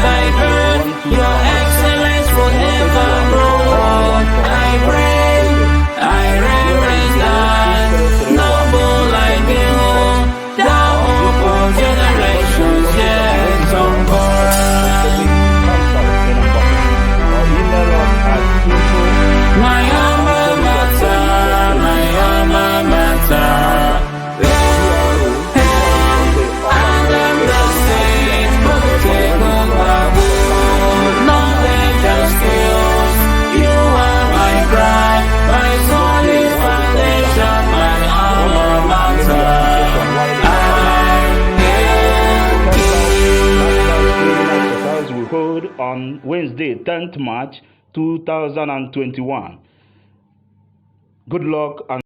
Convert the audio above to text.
Advert, your excellence forever grow on. I pray, I reverence that, noble like you, thou hope of generations yet unborn. My alma mater, my alma mater. On Wednesday, 10th March 2021. Good luck and